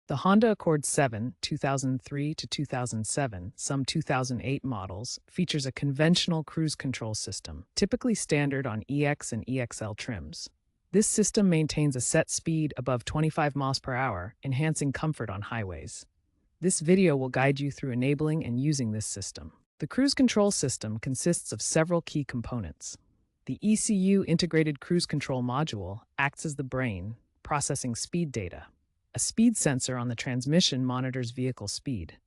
The Honda Accord VII, 2003 to 2007, some 2008 models, features a conventional cruise control system, typically standard on EX and EXL trims. This system maintains a set speed above 25 miles per hour, enhancing comfort on highways. This video will guide you through enabling and using this system. The cruise control system consists of several key components. The ECU integrated cruise control module acts as the brain, processing speed data. A speed sensor on the transmission monitors vehicle speed.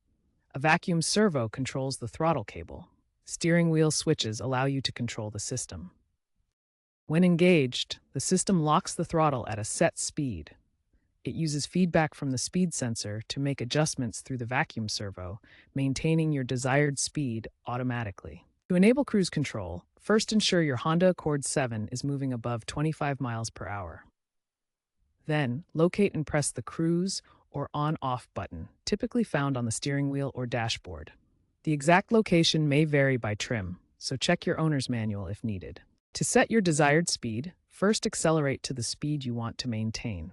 A vacuum servo controls the throttle cable. Steering wheel switches allow you to control the system. When engaged, the system locks the throttle at a set speed. It uses feedback from the speed sensor to make adjustments through the vacuum servo, maintaining your desired speed automatically. To enable cruise control, first ensure your Honda Accord VII is moving above 25 miles per hour. Then, locate and press the cruise or on-off button, typically found on the steering wheel or dashboard. The exact location may vary by trim, so check your owner's manual if needed. To set your desired speed, first accelerate to the speed you want to maintain.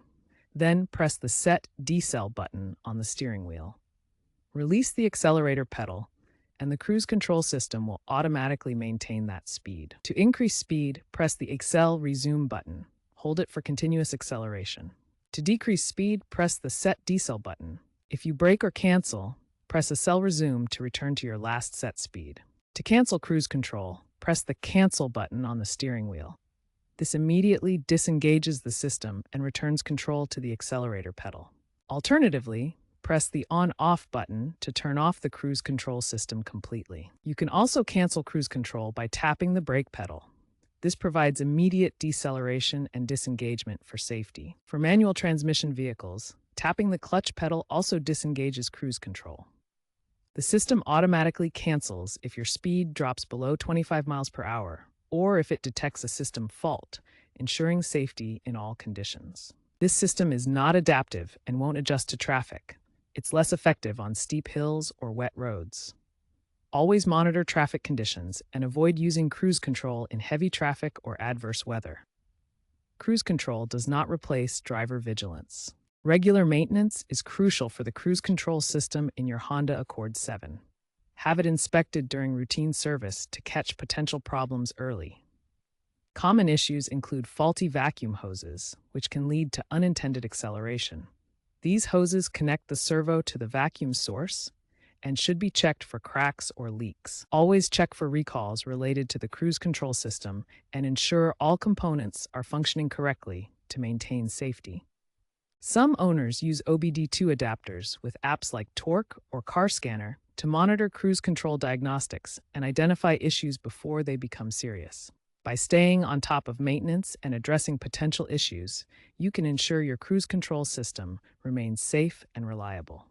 Then press the Set Decel button on the steering wheel. Release the accelerator pedal, and the cruise control system will automatically maintain that speed. To increase speed, press the Accel Resume button. Hold it for continuous acceleration. To decrease speed, press the Set Decel button. If you brake or cancel, press Accel Resume to return to your last set speed. To cancel cruise control, press the Cancel button on the steering wheel. This immediately disengages the system and returns control to the accelerator pedal. Alternatively, press the On-Off button to turn off the cruise control system completely. You can also cancel cruise control by tapping the brake pedal. This provides immediate deceleration and disengagement for safety. For manual transmission vehicles, tapping the clutch pedal also disengages cruise control. The system automatically cancels if your speed drops below 25 miles per hour or if it detects a system fault, ensuring safety in all conditions. This system is not adaptive and won't adjust to traffic. It's less effective on steep hills or wet roads. Always monitor traffic conditions and avoid using cruise control in heavy traffic or adverse weather. Cruise control does not replace driver vigilance. Regular maintenance is crucial for the cruise control system in your Honda Accord VII. Have it inspected during routine service to catch potential problems early. Common issues include faulty vacuum hoses, which can lead to unintended acceleration. These hoses connect the servo to the vacuum source and should be checked for cracks or leaks. Always check for recalls related to the cruise control system and ensure all components are functioning correctly to maintain safety. Some owners use OBD2 adapters with apps like Torque or Car Scanner to monitor cruise control diagnostics and identify issues before they become serious. By staying on top of maintenance and addressing potential issues, you can ensure your cruise control system remains safe and reliable.